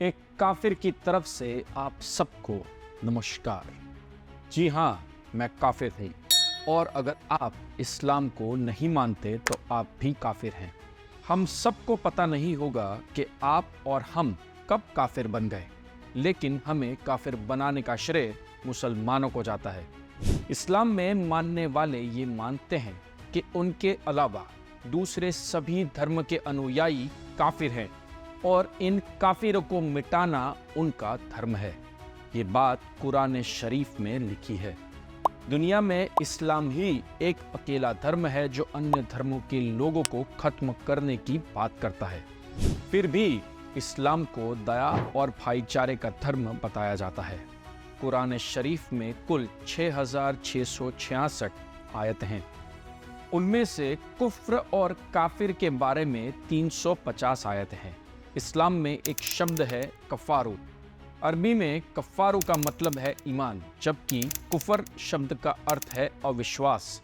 एक काफिर की तरफ से आप सबको नमस्कार। जी हाँ, मैं काफिर थी और अगर आप इस्लाम को नहीं मानते तो आप भी काफिर हैं। हम सबको पता नहीं होगा कि आप और हम कब काफिर बन गए, लेकिन हमें काफिर बनाने का श्रेय मुसलमानों को जाता है। इस्लाम में मानने वाले ये मानते हैं कि उनके अलावा दूसरे सभी धर्म के अनुयायी काफिर हैं और इन काफिरों को मिटाना उनका धर्म है। ये बात कुरान शरीफ में लिखी है। दुनिया में इस्लाम ही एक अकेला धर्म है जो अन्य धर्मों के लोगों को खत्म करने की बात करता है। फिर भी इस्लाम को दया और भाईचारे का धर्म बताया जाता है। कुरान शरीफ में कुल 6666 आयत हैं। उनमें से कुफ्र और काफिर के बारे में 350 आयत हैं। इस्लाम में एक शब्द है कफ़ारू। अरबी में कफ़ारू का मतलब है ईमान, जबकि कुफर शब्द का अर्थ है अविश्वास।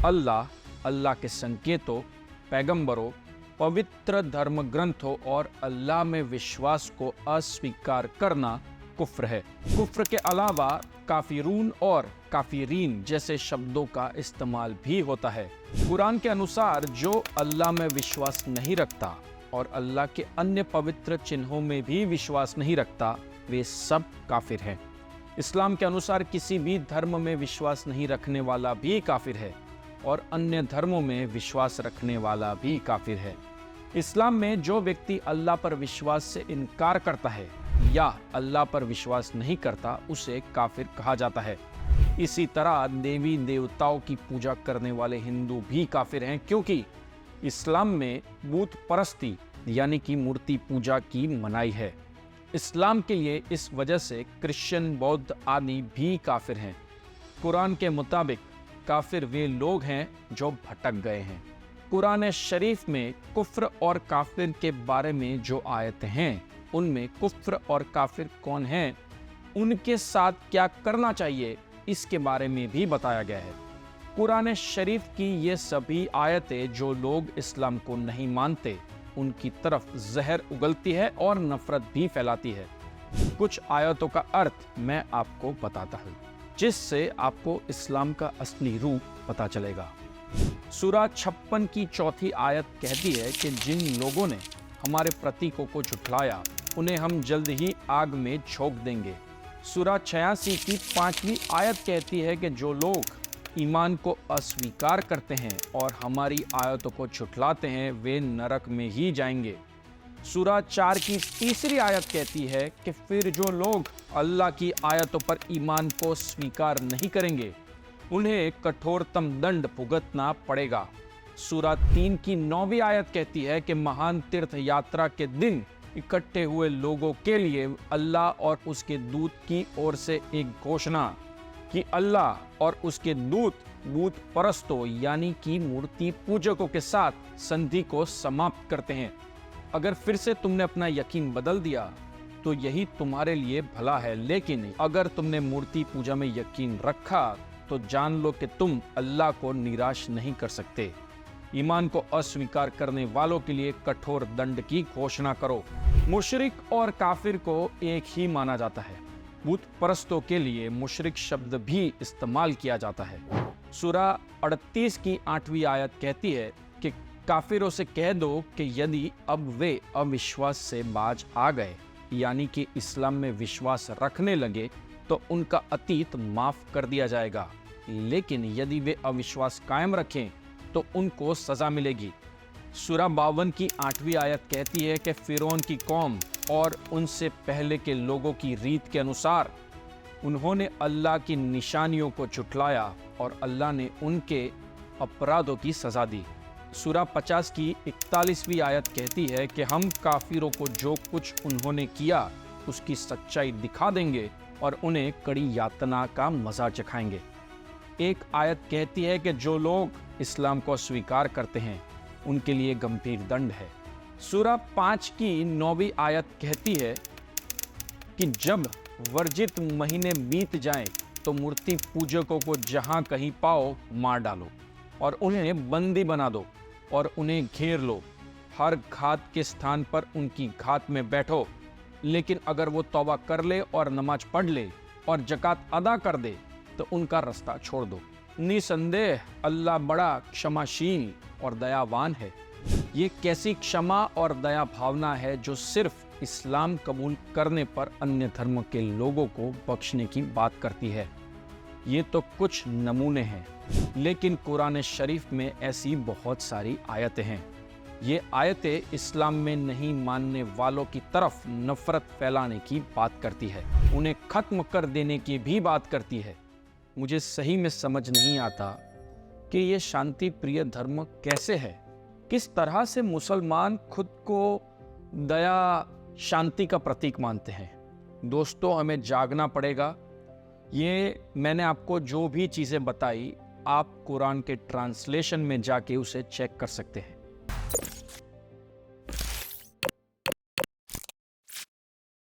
अल्लाह के संकेतों, पैगंबरों, पवित्र धर्म ग्रंथों और अल्लाह में विश्वास को अस्वीकार करना कुफ्र है। कुफ्र के अलावा काफिरून और काफिरीन जैसे शब्दों का इस्तेमाल भी होता है। कुरान के अनुसार जो अल्लाह में विश्वास नहीं रखता और अल्लाह के अन्य पवित्र चिन्हों में भी विश्वास नहीं रखता, वे सब काफिर हैं। इस्लाम के अनुसार किसी भी धर्म में विश्वास नहीं रखने वाला भी काफिर है और अन्य धर्मों में विश्वास रखने वाला भी काफिर है। इस्लाम में जो व्यक्ति अल्लाह पर विश्वास से इनकार करता है या अल्लाह पर विश्वास नहीं करता, उसे काफिर कहा जाता है। इसी तरह देवी देवताओं की पूजा करने वाले हिंदू भी काफिर हैं, क्योंकि इस्लाम में बूत परस्ती यानी कि मूर्ति पूजा की मनाही है। इस्लाम के लिए इस वजह से क्रिश्चियन, बौद्ध आदि भी काफिर हैं। कुरान के मुताबिक काफिर वे लोग हैं जो भटक गए हैं। कुरान शरीफ में कुफ्र और काफिर के बारे में जो आयत हैं, उनमें कुफ्र और काफिर कौन हैं, उनके साथ क्या करना चाहिए, इसके बारे में भी बताया गया है। कुरान शरीफ की ये सभी आयतें जो लोग इस्लाम को नहीं मानते उनकी तरफ जहर उगलती है और नफरत भी फैलाती है। कुछ आयतों का अर्थ मैं आपको बताता हूँ, जिससे आपको इस्लाम का असली रूप पता चलेगा। सूरा 56 की 4थी आयत कहती है कि जिन लोगों ने हमारे प्रतीकों को झुठलाया, उन्हें हम जल्द ही आग में झोंक देंगे। सूरा 86 की 5वीं आयत कहती है कि जो लोग ईमान को अस्वीकार करते हैं और हमारी आयतों को झुठलाते हैं, वे नरक में ही जाएंगे। सूरा 4 की 3री आयत कहती है कि फिर जो लोग अल्लाह की आयतों पर ईमान को स्वीकार नहीं करेंगे, उन्हें कठोरतम दंड भुगतना पड़ेगा। सूरा 3 की 9वीं आयत कहती है कि महान तीर्थ यात्रा के दिन इकट्ठे हुए लोगों के लिए अल्लाह और उसके दूत की ओर से एक घोषणा कि अल्लाह और उसके दूत बूत परस्तों यानी कि मूर्ति पूजकों के साथ संधि को समाप्त करते हैं। अगर फिर से तुमने अपना यकीन बदल दिया तो यही तुम्हारे लिए भला है, लेकिन अगर तुमने मूर्ति पूजा में यकीन रखा तो जान लो कि तुम अल्लाह को निराश नहीं कर सकते। ईमान को अस्वीकार करने वालों के लिए कठोर दंड की घोषणा करो। मुशरिक और काफिर को एक ही माना जाता है। बूत परस्तों के लिए मुशरिक शब्द भी इस्तेमाल किया जाता है। सूरा 38 की 8वीं आयत कहती है कि काफिरों से कह दो कि यदि अब वे अविश्वास से बाज आ गए, यानी कि इस्लाम में विश्वास रखने लगे, तो उनका अतीत माफ कर दिया जाएगा, लेकिन यदि वे अविश्वास कायम रखें तो उनको सजा मिलेगी। सूरा 52 की 8वीं आयत कहती है कि फिरौन की कौम और उनसे पहले के लोगों की रीत के अनुसार उन्होंने अल्लाह की निशानियों को झुठलाया और अल्लाह ने उनके अपराधों की सजा दी। सूरा 50 की 41वीं आयत कहती है कि हम काफिरों को जो कुछ उन्होंने किया उसकी सच्चाई दिखा देंगे और उन्हें कड़ी यातना का मजा चखाएंगे। एक आयत कहती है कि जो लोग इस्लाम को स्वीकार करते हैं उनके लिए गंभीर दंड है। सूरा 5 की 9वीं आयत कहती है कि जब वर्जित महीने बीत जाएं तो मूर्ति पूजकों को जहां कहीं पाओ मार डालो और उन्हें बंदी बना दो और उन्हें घेर लो। हर घात के स्थान पर उनकी घात में बैठो लेकिन अगर वो तौबा कर ले और नमाज पढ़ ले और ज़कात अदा कर दे तो उनका रास्ता छोड़ दो। निसंदेह अल्लाह बड़ा क्षमाशील और दयावान है। ये कैसी क्षमा और दया भावना है जो सिर्फ इस्लाम कबूल करने पर अन्य धर्म के लोगों को बख्शने की बात करती है। ये तो कुछ नमूने हैं, लेकिन कुरान शरीफ में ऐसी बहुत सारी आयतें हैं। ये आयतें इस्लाम में नहीं मानने वालों की तरफ नफरत फैलाने की बात करती है, उन्हें ख़त्म कर देने की भी बात करती है। मुझे सही में समझ नहीं आता कि ये शांति प्रिय धर्म कैसे है। किस तरह से मुसलमान खुद को दया शांति का प्रतीक मानते हैं। दोस्तों, हमें जागना पड़ेगा। ये मैंने आपको जो भी चीज़ें बताई, आप कुरान के ट्रांसलेशन में जाके उसे चेक कर सकते हैं।